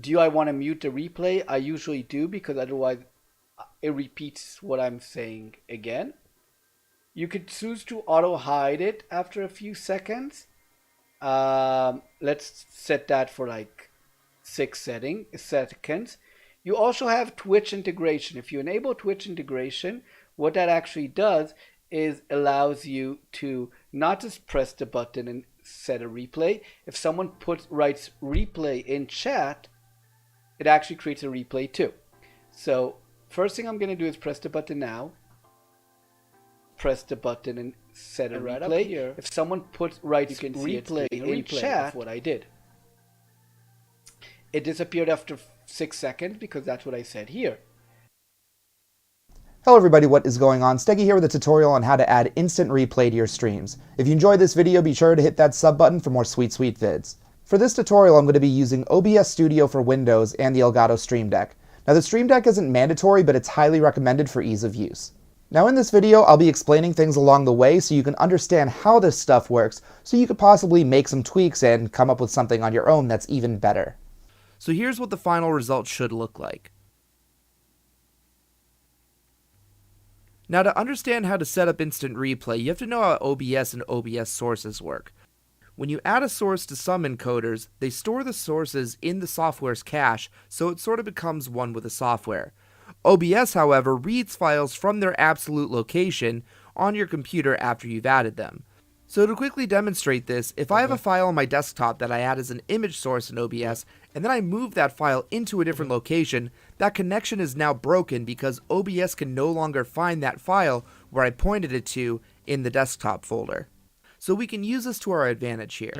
Do I want to mute the replay? I usually do, because otherwise it repeats what I'm saying again. You could choose to auto hide it after a few seconds. Let's set that for like 6 seconds. You also have Twitch integration. If you enable Twitch integration, what that actually does is allows you to not just press the button and set a replay. If someone writes replay in chat, it actually creates a replay too. So first thing I'm going to do is press the button now. Press the button and set a replay. Right here, if someone writes replay in chat, what I did. It disappeared after 6 seconds because that's what I said here. Hello everybody, what is going on? Steggy here with a tutorial on how to add instant replay to your streams. If you enjoyed this video, be sure to hit that sub button for more sweet vids. For this tutorial, I'm going to be using OBS Studio for Windows and the Elgato Stream Deck. Now the Stream Deck isn't mandatory, but it's highly recommended for ease of use. Now in this video, I'll be explaining things along the way so you can understand how this stuff works, so you could possibly make some tweaks and come up with something on your own that's even better. So here's what the final result should look like. Now to understand how to set up instant replay, you have to know how OBS and OBS sources work. When you add a source to some encoders, they store the sources in the software's cache, so it sort of becomes one with the software. OBS, however, reads files from their absolute location on your computer after you've added them. So to quickly demonstrate this, if I have a file on my desktop that I add as an image source in OBS, and then I move that file into a different location, that connection is now broken because OBS can no longer find that file where I pointed it to in the desktop folder. So we can use this to our advantage here.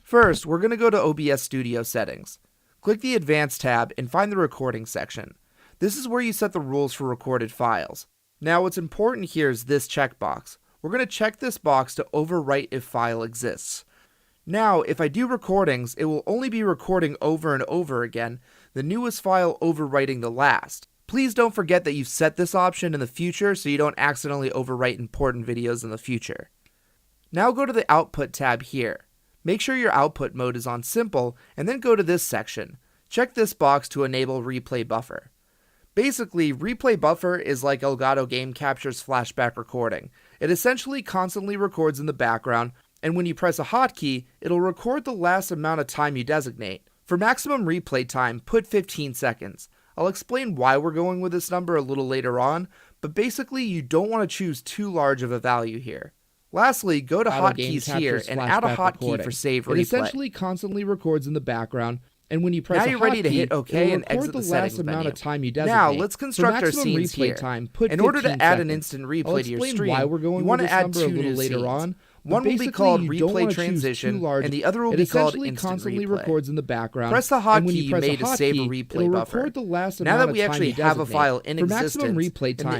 First, we're going to go to OBS Studio Settings. Click the Advanced tab and find the Recording section. This is where you set the rules for recorded files. Now what's important here is this checkbox. We're going to check this box to overwrite if file exists. Now, if I do recordings, it will only be recording over and over again, the newest file overwriting the last. Please don't forget that you've set this option in the future so you don't accidentally overwrite important videos in the future. Now go to the Output tab here. Make sure your output mode is on Simple, and then go to this section. Check this box to enable Replay Buffer. Basically, Replay Buffer is like Elgato Game Capture's flashback recording. It essentially constantly records in the background, and when you press a hotkey, it'll record the last amount of time you designate. For maximum replay time, put 15 seconds. I'll explain why we're going with this number a little later on, but basically you don't want to choose too large of a value here. Lastly, go to Hotkeys here and add a hotkey for Save Replay. It essentially constantly records in the background, and when you press now you're ready to hit OK and exit the settings menu. Now let's construct our scenes here. In order to add an instant replay to your stream, you want to add two new scenes. One will be called Replay Transition, and the other will be called Instant Replay. Press the hotkey you made to save a replay buffer. Now that we actually have a file in existence, in the